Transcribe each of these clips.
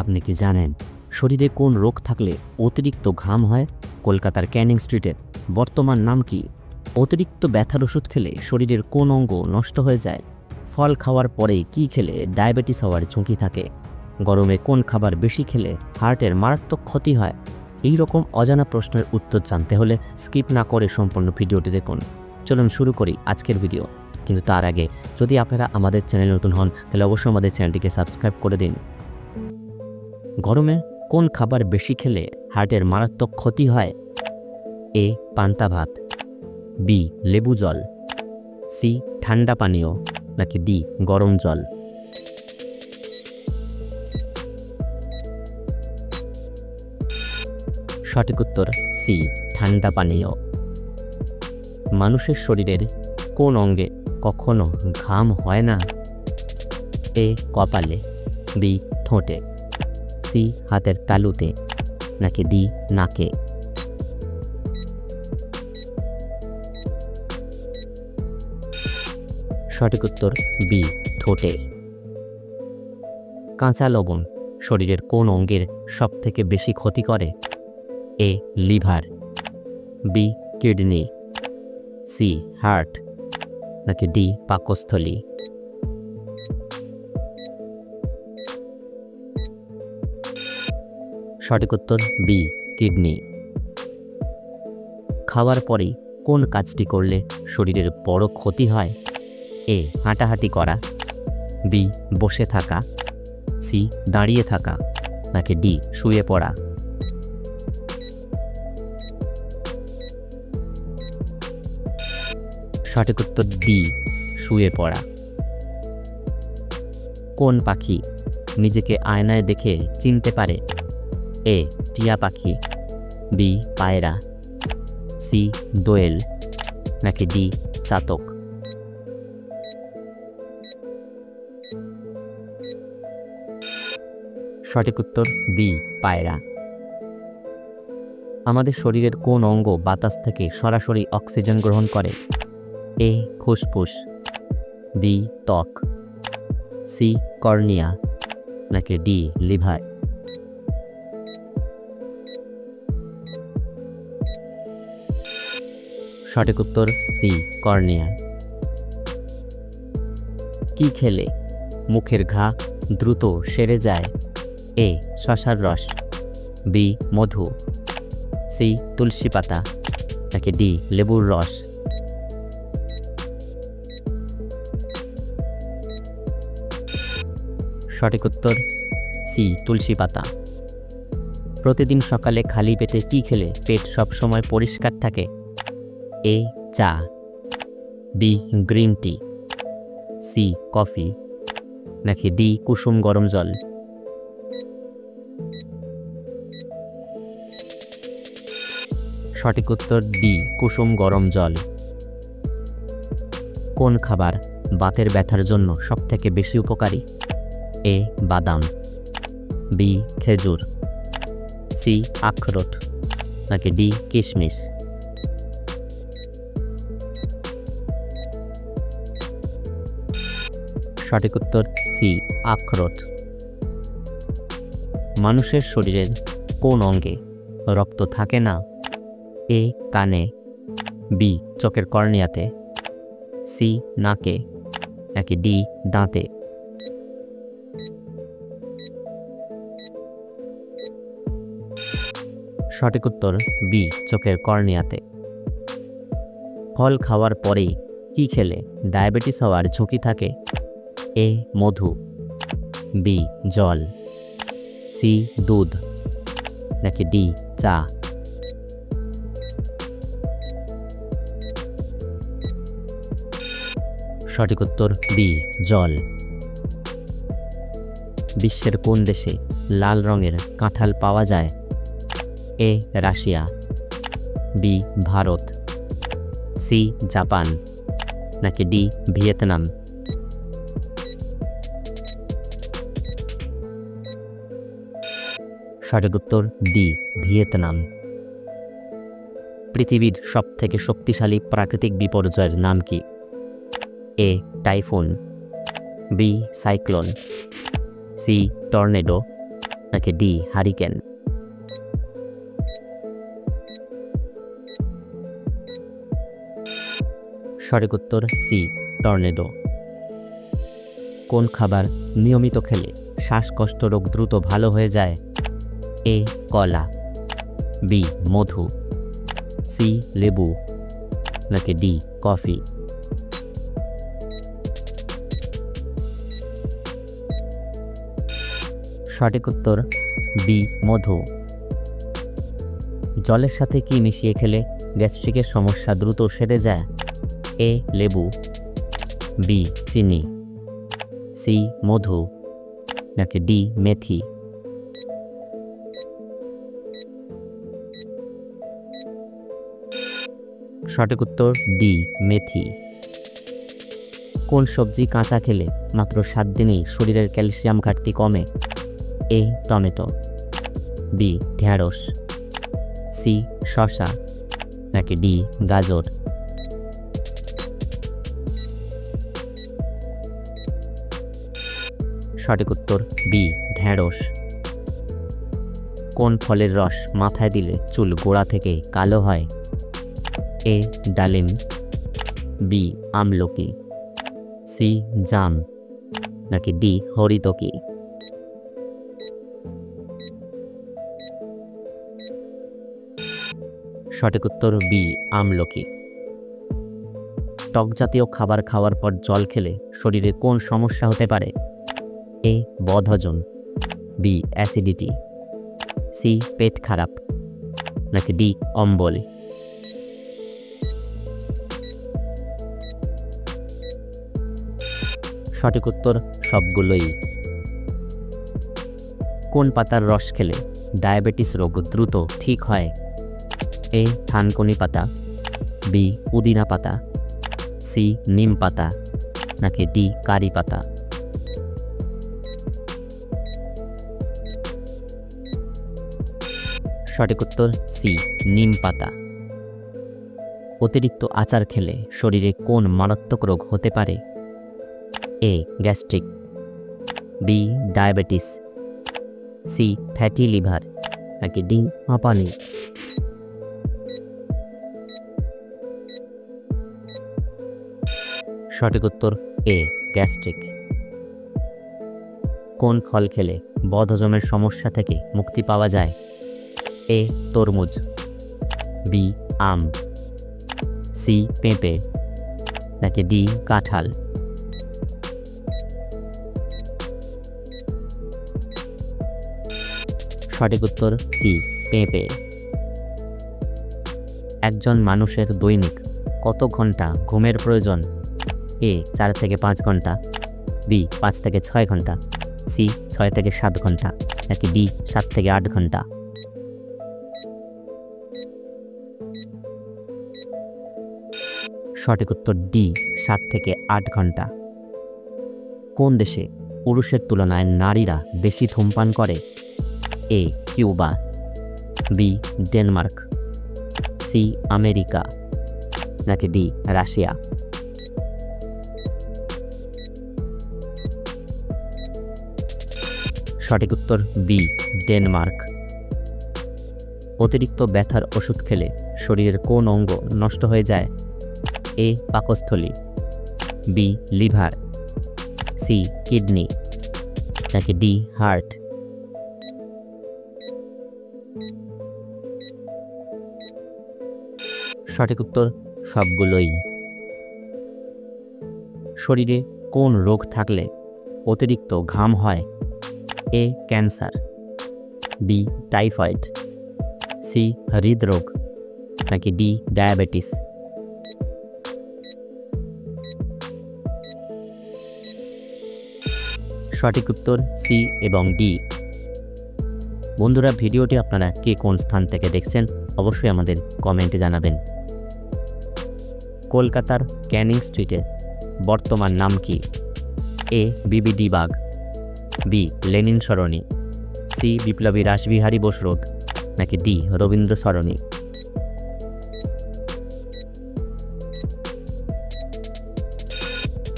আপনি কি জানেন শরীরে কোন রোগ থাকলে অতিরিক্ত ঘাম হয়? কলকাতার ক্যানিং স্ট্রিটের বর্তমান নাম কি? অতিরিক্ত ব্যথার ওষুধ খেলে শরীরের কোন অঙ্গ নষ্ট হয়ে যায়? ফল খাওয়ার পরে কি খেলে ডায়াবেটিস হওয়ার ঝুঁকি থাকে? গরমে কোন খাবার বেশি খেলে হার্টের মারাত্মক ক্ষতি হয়? এই রকম অজানা প্রশ্নের উত্তর জানতে হলে স্কিপ না করে সম্পূর্ণ ভিডিওটি দেখুন। চলুন শুরু করি আজকের ভিডিও। কিন্তু তার আগে যদি আপনারা আমাদের চ্যানেলে নতুন হন তাহলে অবশ্যই আমাদের চ্যানেলটিকে সাবস্ক্রাইব করে দিন। গরমে কোন খাবার বেশি খেলে হার্টের মারাত্মক ক্ষতি হয়? এ পান্তা ভাত, বি লেবু জল, সি ঠান্ডা পানীয়, নাকি ডি গরম জল? সঠিক উত্তর সি ঠান্ডা পানীয়। মানুষের শরীরের কোন অঙ্গে কখনো ঘাম হয় না? এ কপালে, বি ঠোঁটে, সি হাতের তালুতে, নাকি ডি নাকে? সঠিক উত্তর বি ঠোঁটে। কাঁচা লবণ শরীরের কোন অঙ্গের সবথেকে বেশি ক্ষতি করে? A liver, B kidney, C heart, নাকি ডি পাকস্থলী? সঠিক উত্তর বি কিডনি। খাওয়ার পরেই কোন কাজটি করলে শরীরের বড় ক্ষতি হয়? এ হাঁটাহাঁটি করা, বি বসে থাকা, সি দাঁড়িয়ে থাকা, নাকি ডি শুয়ে পড়া? সঠিক উত্তর ডি শুয়ে পড়া। কোন পাখি নিজেকে আয়নায় দেখে চিনতে পারে? এ টিয়া পাখি, বি পায়রা, সি দোয়েল, নাকি ডি চাতক? সঠিক উত্তর বি পায়রা। আমাদের শরীরের কোন অঙ্গ বাতাস থেকে সরাসরি অক্সিজেন গ্রহণ করে? এ ফুসফুস, বি ত্বক, সি কর্নিয়া, নাকি ডি লিভার? সঠিক উত্তর সি কর্নিয়া। কি খেলে মুখের ঘা দ্রুত সেরে যায়? এ শসার রস, বি মধু, সি তুলসী পাতা, নাকি ডি লেবুর রস? সঠিক উত্তর সি তুলসী পাতা। প্রতিদিন সকালে খালি পেটে কি খেলে পেট সবসময় পরিষ্কার থাকে? এ চা, B green tea, C coffee, নাকি ডি কুসুম গরম জল? সঠিক উত্তর ডি কুসুম গরম জল। কোন খাবার বাতের ব্যথার জন্য সবথেকে বেশি উপকারী? এ বাদাম, বি খেজুর, সি আখরোট, নাকি ডি কিশমিশ? সঠিক উত্তর সি আখরোট। মানুষের শরীরের কোন অঙ্গে রক্ত থাকে না? এ কানে, বি চোখের কর্নিয়াতে, সি নাকে, নাকি ডি দাঁতে? সঠিক উত্তর বি চোখের কর্নিয়াতে। ফল খাওয়ার পরেই কি খেলে ডায়াবেটিস হওয়ার ঝুঁকি থাকে? এ মধু, বি জল, সি দুধ, নাকি ডি চা? সঠিক উত্তর বি জল। বিশ্বের কোন দেশে লাল রঙের কাঁঠাল পাওয়া যায়? A Russia, B Bharat, C Japan, নাকি ডি ভিয়েতনাম? সঠিক উত্তর ডি ভিয়েতনাম। পৃথিবীর সবথেকে শক্তিশালী প্রাকৃতিক বিপর্যয়ের নাম কি? A typhoon, B cyclone, C tornado, নাকি ডি হারিকেন? সঠিক উত্তর সি টর্নেডো। কোন খাবার নিয়মিত খেলে শ্বাসকষ্ট রোগ দ্রুত ভালো হয়ে যায়? এ কলা, বি মধু, সি লেবু, নাকি ডি কফি? সঠিক উত্তর বি মধু। জলের সাথে কি মিশিয়ে খেলে গ্যাস্ট্রিকের সমস্যা দ্রুত সেরে যায়? এ লেবু, বি চিনি, সি মধু, নাকি ডি মেথি? সঠিক উত্তর ডি মেথি। কোন সবজি কাঁচা খেলে মাত্র 7 দিনেই শরীরের ক্যালসিয়াম ঘাটতি কমে? এ টমেটো, বি ঢেঁড়স, সি শসা, নাকি ডি গাজর? সঠিক উত্তর বি ঢেঁড়স। কোন ফলের রস মাথায় দিলে চুল গোড়া থেকে কালো হয়? এ ডালিম, বি আমলকি, সি জাম, নাকি ডি হরিতকি? সঠিক উত্তর বি আমলকি। টক জাতীয় খাবার খাওয়ার পর জল খেলে শরীরে কোন সমস্যা হতে পারে? এ বদহজম, বি অ্যাসিডিটি, সি পেট খারাপ, নাকি ডি অম্বল? সঠিক উত্তর সবগুলোই। কোন পাতার রস খেলে ডায়াবেটিস রোগ দ্রুত ঠিক হয়? এ থানকুনি পাতা, বি পুদিনা পাতা, সি নিম পাতা, নাকি ডি কারি পাতা? সঠিক উত্তর সি নিম পাতা। অতিরিক্ত আচার খেলে শরীরে কোন মারাত্মক রোগ হতে পারে? A gastric, B diabetes, C fatty liver, নাকি ডি হাঁপানি? সঠিক উত্তর এ গ্যাস্ট্রিক। কোন ফল খেলে বদহজমের সমস্যা থেকে মুক্তি পাওয়া যায়? এ তরমুজ, বি আম, সি পেঁপে, নাকি ডি কাঁঠাল? সঠিক উত্তর সি পেঁপে। একজন মানুষের দৈনিক কত ঘন্টা ঘুমের প্রয়োজন? এ 4 থেকে 5 ঘন্টা, বি 5 থেকে 6 ঘন্টা, সি 6 থেকে 7 ঘন্টা, নাকি ডি 7 থেকে 8 ঘন্টা? সঠিক উত্তর ডি 7 থেকে 8 ঘন্টা। কোন দেশে পুরুষের তুলনায় নারীরা বেশি ধূমপান করে? A Cuba, B Denmark, C America, নাকি ডি রাশিয়া? সঠিক উত্তর বি ডেনমার্ক। অতিরিক্ত ব্যথার ওষুধ খেলে শরীরের কোন অঙ্গ নষ্ট হয়ে যায়? এ পাকস্থলী, বি লিভার, সি কিডনি, নাকি ডি হার্ট? সঠিক উত্তর সবগুলোই। শরীরে কোন রোগ থাকলে অতিরিক্ত ঘাম হয়? A cancer, B typhoid, C হৃদরোগ, নাকি ডি ডায়াবেটিস? সঠিক উত্তর সি এবং ডি। বন্ধুরা, ভিডিওটি আপনারা কে কোন স্থান থেকে দেখছেন অবশ্যই আমাদের কমেন্টে জানাবেন। কলকাতার ক্যানিং স্ট্রিটের বর্তমান নাম কি? এ বিবিডি বাগ, বি লেনিন সরণি, সি বিপ্লবী রাসবিহারী বোস রোড, নাকি ডি রবীন্দ্র সরণি?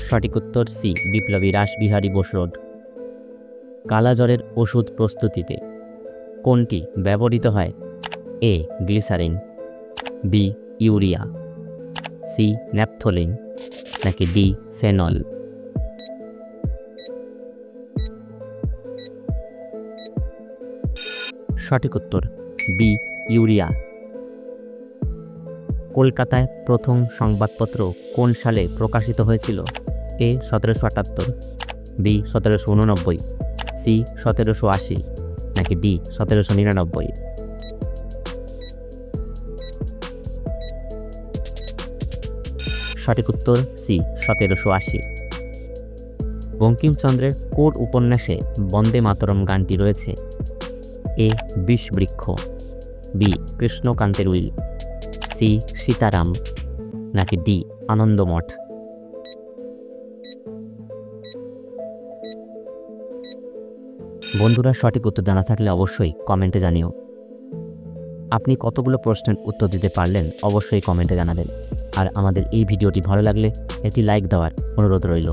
সঠিক উত্তর সি বিপ্লবী রাসবিহারী বোস রোড। কালাজ্বরের ওষুধ প্রস্তুতিতে কোনটি ব্যবহৃত হয়? A glycerine, B urea, C naphthalene, নাকি ডি ফেনল? সঠিক উত্তর বি ইউরিয়া। কলকাতায় প্রথম সংবাদপত্র কোন সালে প্রকাশিত হয়েছিল? এ 1778, বি 1789, সি 1780, নাকি ডি 1799? সঠিক উত্তর সি 1780। বঙ্কিমচন্দ্রের কোন উপন্যাসে বন্দে মাতরম গানটি রয়েছে? এ Bishabriksha, B কৃষ্ণকান্তের will, C Sitaram, নাকি ডি আনন্দমঠ? বন্ধুরা, সঠিক উত্তর জানা থাকলে অবশ্যই কমেন্টে জানিও। আপনি কতগুলো প্রশ্নের উত্তর দিতে পারলেন অবশ্যই কমেন্টে জানাবেন। আর আমাদের এই ভিডিওটি ভালো লাগলে একটি লাইক দেওয়ার অনুরোধ রইল।